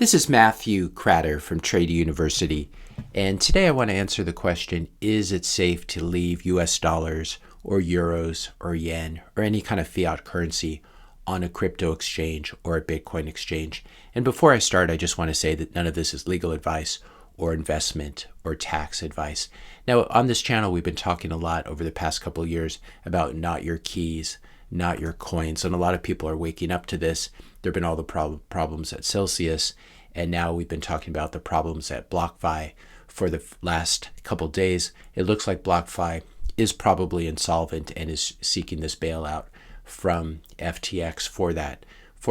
This is Matthew Cratter from Trade University, and today I want to answer the question, is it safe to leave US dollars or euros or yen or any kind of fiat currency on a crypto exchange or a Bitcoin exchange? And before I start, I just want to say that none of this is legal advice or investment or tax advice. Now, on this channel, we've been talking a lot over the past couple of years about not your keys, not your coins, and a lot of people are waking up to this. There have been all the problems at Celsius, and now we've been talking about the problems at BlockFi for the last couple of days. It looks like BlockFi is probably insolvent and is seeking this bailout from FTX for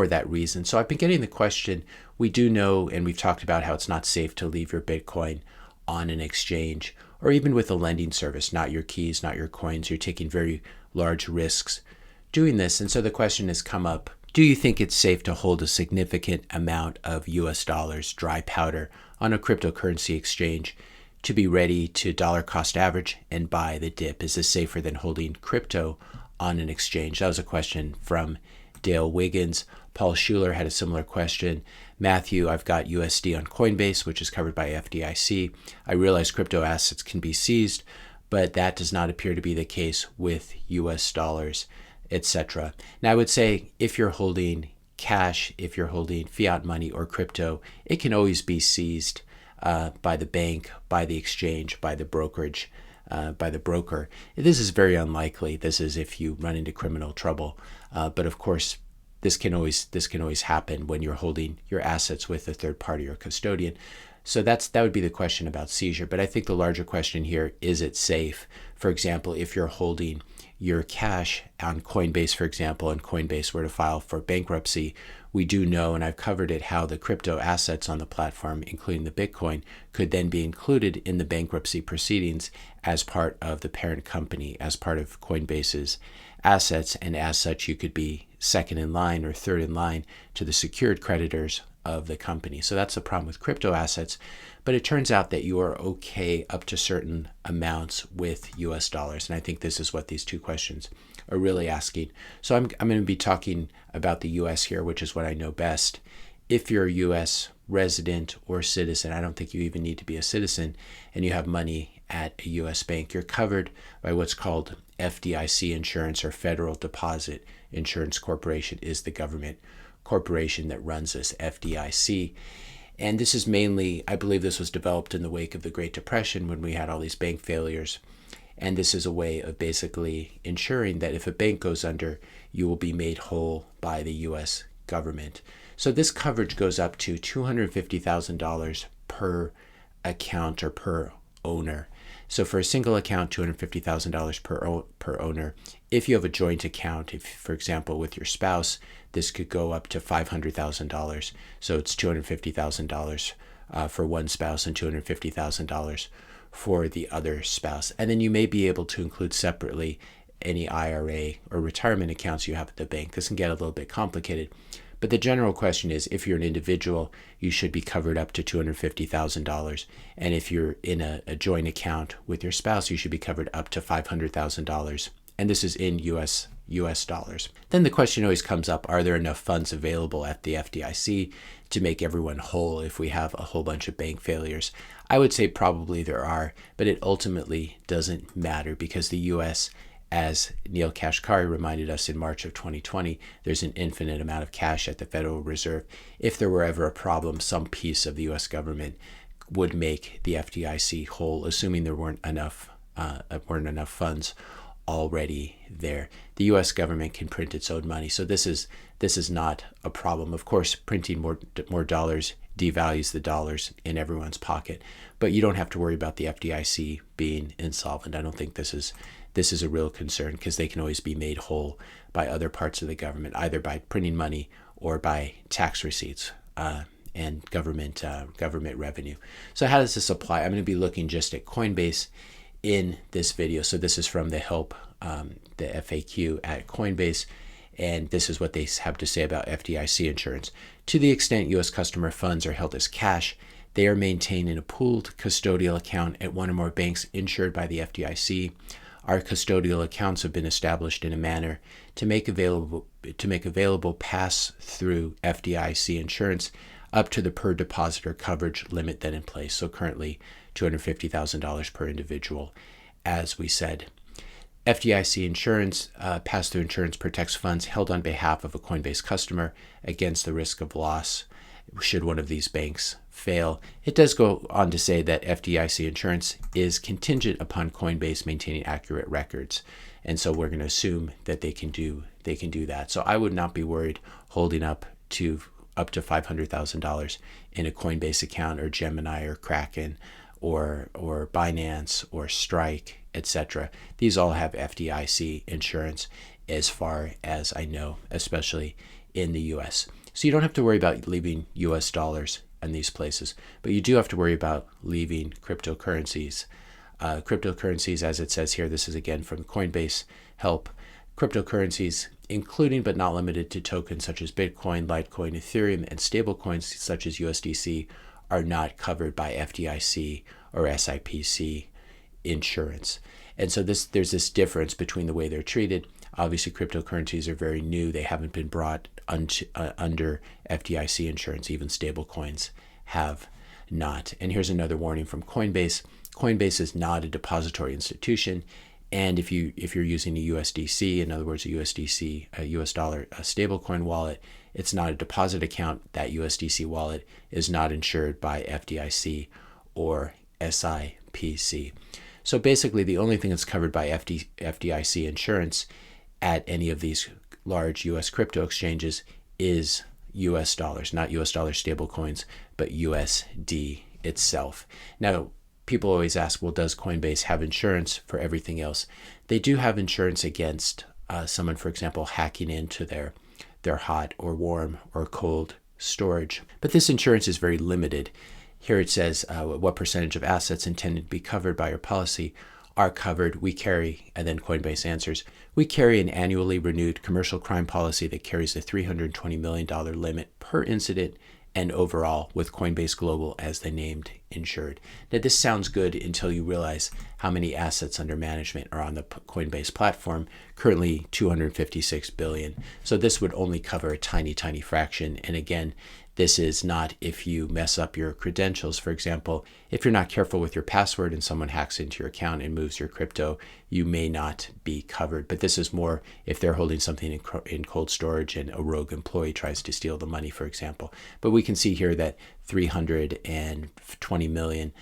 that reason. So I've been getting the question, we do know, and we've talked about how it's not safe to leave your Bitcoin on an exchange or even with a lending service, not your keys, not your coins. You're taking very large risks doing this. And so the question has come up, do you think it's safe to hold a significant amount of US dollars, dry powder, on a cryptocurrency exchange to be ready to dollar cost average and buy the dip? Is this safer than holding crypto on an exchange? That was a question from Dale Wiggins. Paul Schuler had a similar question. Matthew, I've got USD on Coinbase, which is covered by FDIC. I realize crypto assets can be seized, but that does not appear to be the case with US dollars, etc. Now, I would say if you're holding cash, if you're holding fiat money or crypto, it can always be seized by the bank, by the exchange, by the brokerage, by the broker. This is very unlikely. This is if you run into criminal trouble. But of course, this can always happen when you're holding your assets with a third party or custodian. So that would be the question about seizure. But I think the larger question here, is it safe? For example, if you're holding your cash on Coinbase, for example, and Coinbase were to file for bankruptcy, we do know, and I've covered it, how the crypto assets on the platform, including the Bitcoin, could then be included in the bankruptcy proceedings as part of the parent company, as part of Coinbase's assets, and as such, you could be second in line or third in line to the secured creditors of the company. So that's the problem with crypto assets. But it turns out that you are okay up to certain amounts with US dollars. And I think this is what these two questions are really asking. So I'm going to be talking about the US here, which is what I know best. If you're a US resident or citizen, I don't think you even need to be a citizen, and you have money at a US bank, you're covered by what's called FDIC insurance, or Federal Deposit Insurance Corporation is the government corporation that runs this FDIC. And this is mainly, I believe this was developed in the wake of the Great Depression when we had all these bank failures. And this is a way of basically ensuring that if a bank goes under, you will be made whole by the US government. So this coverage goes up to $250,000 per account or per owner. So for a single account, $250,000 per owner. If you have a joint account, if, for example, with your spouse, this could go up to $500,000. So it's $250,000 for one spouse and $250,000 for the other spouse. And then you may be able to include separately any IRA or retirement accounts you have at the bank. This can get a little bit complicated. But the general question is, if you're an individual, you should be covered up to $250,000. And if you're in a joint account with your spouse, you should be covered up to $500,000. And this is in US dollars. Then the question always comes up, are there enough funds available at the FDIC to make everyone whole if we have a whole bunch of bank failures? I would say probably there are, but it ultimately doesn't matter because the US, as Neil Kashkari reminded us in March of 2020, there's an infinite amount of cash at the Federal Reserve. If there were ever a problem, some piece of the US government would make the FDIC whole, assuming there weren't enough funds already there. The US government can print its own money, so this is not a problem. Of course, printing more dollars devalues the dollars in everyone's pocket, but you don't have to worry about the FDIC being insolvent. I don't think this is a real concern because they can always be made whole by other parts of the government, either by printing money or by tax receipts and government revenue. So how does this apply? I'm going to be looking just at Coinbase in this video. So this is from the help, the FAQ at Coinbase, and this is what they have to say about FDIC insurance. To the extent U.S. customer funds are held as cash, they are maintained in a pooled custodial account at one or more banks insured by the FDIC. Our custodial accounts have been established in a manner to make available pass-through FDIC insurance up to the per depositor coverage limit then in place. So currently $250,000 per individual, as we said. FDIC insurance, pass-through insurance, protects funds held on behalf of a Coinbase customer against the risk of loss should one of these banks fail. It does go on to say that FDIC insurance is contingent upon Coinbase maintaining accurate records. And so we're going to assume that they can do that. So I would not be worried holding up to $500,000 in a Coinbase account or Gemini or Kraken or Binance or Strike, etc. These all have FDIC insurance as far as I know, especially in the US. So you don't have to worry about leaving US dollars in these places, but you do have to worry about leaving cryptocurrencies. Cryptocurrencies, as it says here, this is again from Coinbase Help. Cryptocurrencies, including but not limited to tokens such as Bitcoin, Litecoin, Ethereum, and stablecoins such as USDC, are not covered by FDIC or SIPC insurance. And so there's this difference between the way they're treated. Obviously, cryptocurrencies are very new. They haven't been brought under FDIC insurance. Even stablecoins have not. And here's another warning from Coinbase. Coinbase is not a depository institution. And if you're using a USDC, in other words, a USDC, a US dollar, a stablecoin wallet, it's not a deposit account. That USDC wallet is not insured by FDIC or SIPC. So basically, the only thing that's covered by FDIC insurance at any of these large US crypto exchanges is US dollars, not US dollar stablecoins, but USD itself. Now, people always ask, well, does Coinbase have insurance for everything else? They do have insurance against someone, for example, hacking into their hot or warm or cold storage. But this insurance is very limited. Here it says what percentage of assets intended to be covered by your policy are covered. We carry, and then Coinbase answers, we carry an annually renewed commercial crime policy that carries a $320 million limit per incident and overall, with Coinbase Global as the named insured. Now, this sounds good until you realize how many assets under management are on the Coinbase platform, currently 256 billion. So this would only cover a tiny, tiny fraction. And again, this is not if you mess up your credentials. For example, if you're not careful with your password and someone hacks into your account and moves your crypto, you may not be covered. But this is more if they're holding something in cold storage and a rogue employee tries to steal the money, for example. But we can see here that $320 million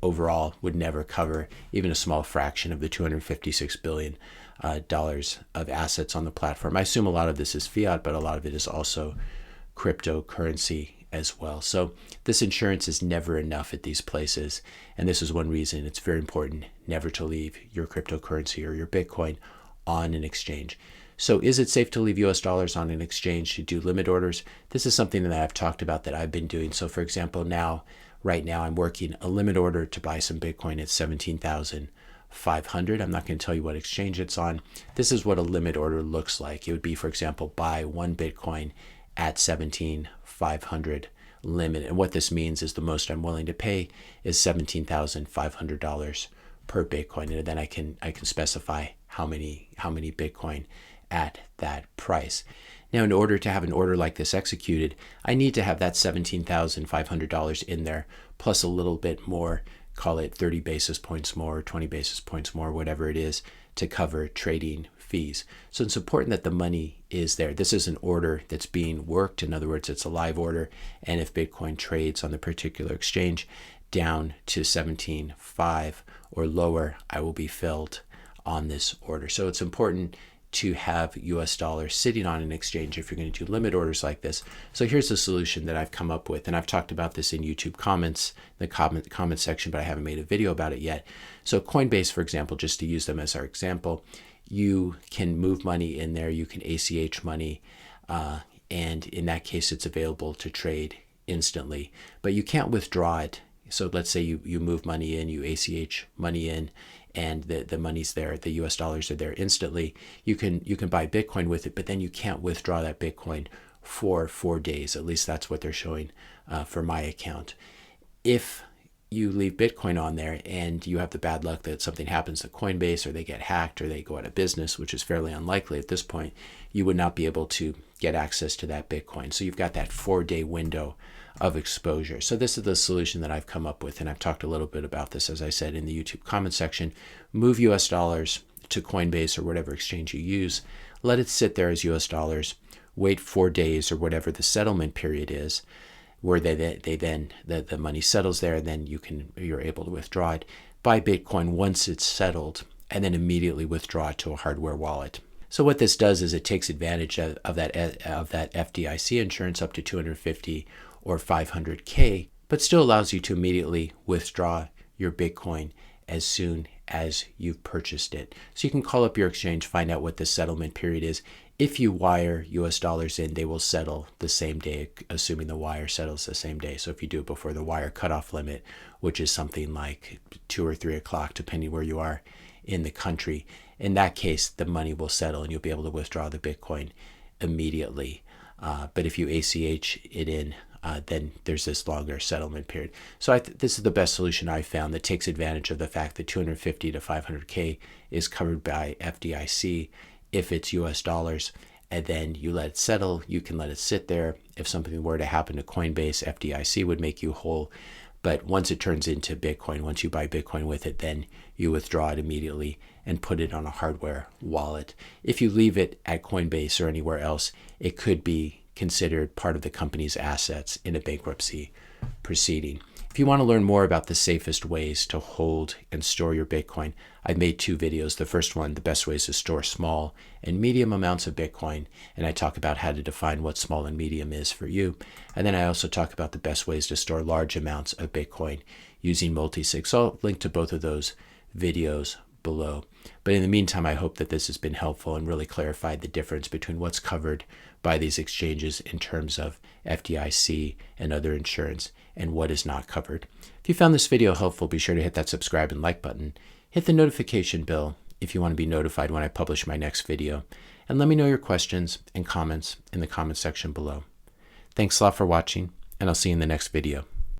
overall would never cover even a small fraction of the $256 billion of assets on the platform. I assume a lot of this is fiat, but a lot of it is also cryptocurrency as well. So this insurance is never enough at these places. And this is one reason it's very important never to leave your cryptocurrency or your Bitcoin on an exchange. So is it safe to leave US dollars on an exchange to do limit orders? This is something that I've talked about that I've been doing. So for example, right now I'm working a limit order to buy some Bitcoin at 17,500. I'm not going to tell you what exchange it's on. This is what a limit order looks like. It would be, for example, buy one Bitcoin at 17,500 limit. And what this means is the most I'm willing to pay is $17,500 per Bitcoin. And then I can specify how many Bitcoin at that price. Now, in order to have an order like this executed, I need to have that $17,500 in there, plus a little bit more, call it 30 basis points more, 20 basis points more, whatever it is, to cover trading fees. So it's important that the money is there. This is an order that's being worked. In other words, it's a live order. And if Bitcoin trades on the particular exchange down to 17.5 or lower, I will be filled on this order. So it's important to have US dollars sitting on an exchange if you're going to do limit orders like this. So here's the solution that I've come up with, and I've talked about this in YouTube comments, the comment section, but I haven't made a video about it yet. So Coinbase, for example, just to use them as our example, you can move money in there, you can ACH money, and in that case, it's available to trade instantly, but you can't withdraw it. So let's say you move money in, you ACH money in, and the money's there, the US dollars are there instantly. You can buy Bitcoin with it, but then you can't withdraw that Bitcoin for 4 days. At least that's what they're showing for my account. If you leave Bitcoin on there and you have the bad luck that something happens to Coinbase or they get hacked or they go out of business, which is fairly unlikely at this point, you would not be able to get access to that Bitcoin. So you've got that 4-day window of exposure. So this is the solution that I've come up with, and I've talked a little bit about this, as I said, in the YouTube comment section. Move US dollars to Coinbase or whatever exchange you use. Let it sit there as US dollars. Wait 4 days or whatever the settlement period is, where the money settles there, and then you're able to withdraw it. Buy Bitcoin once it's settled, and then immediately withdraw it to a hardware wallet. So what this does is it takes advantage of that FDIC insurance up to 250 or 500K, but still allows you to immediately withdraw your Bitcoin as soon as you've purchased it. So you can call up your exchange, find out what the settlement period is. If you wire US dollars in, they will settle the same day, assuming the wire settles the same day. So if you do it before the wire cutoff limit, which is something like 2 or 3 o'clock, depending where you are in the country, in that case, the money will settle and you'll be able to withdraw the Bitcoin immediately. But if you ACH it in, then there's this longer settlement period. So this is the best solution I've found that takes advantage of the fact that 250 to 500K is covered by FDIC if it's US dollars, and then you let it settle. You can let it sit there. If something were to happen to Coinbase, FDIC would make you whole. But once it turns into Bitcoin, once you buy Bitcoin with it, then you withdraw it immediately and put it on a hardware wallet. If you leave it at Coinbase or anywhere else, it could be considered part of the company's assets in a bankruptcy proceeding. If you want to learn more about the safest ways to hold and store your Bitcoin, I've made 2 videos. The first one, the best ways to store small and medium amounts of Bitcoin, and I talk about how to define what small and medium is for you. And then I also talk about the best ways to store large amounts of Bitcoin using multisig. So I'll link to both of those videos below. But in the meantime, I hope that this has been helpful and really clarified the difference between what's covered by these exchanges in terms of FDIC and other insurance and what is not covered. If you found this video helpful, be sure to hit that subscribe and like button. Hit the notification bell if you want to be notified when I publish my next video. And let me know your questions and comments in the comment section below. Thanks a lot for watching, and I'll see you in the next video.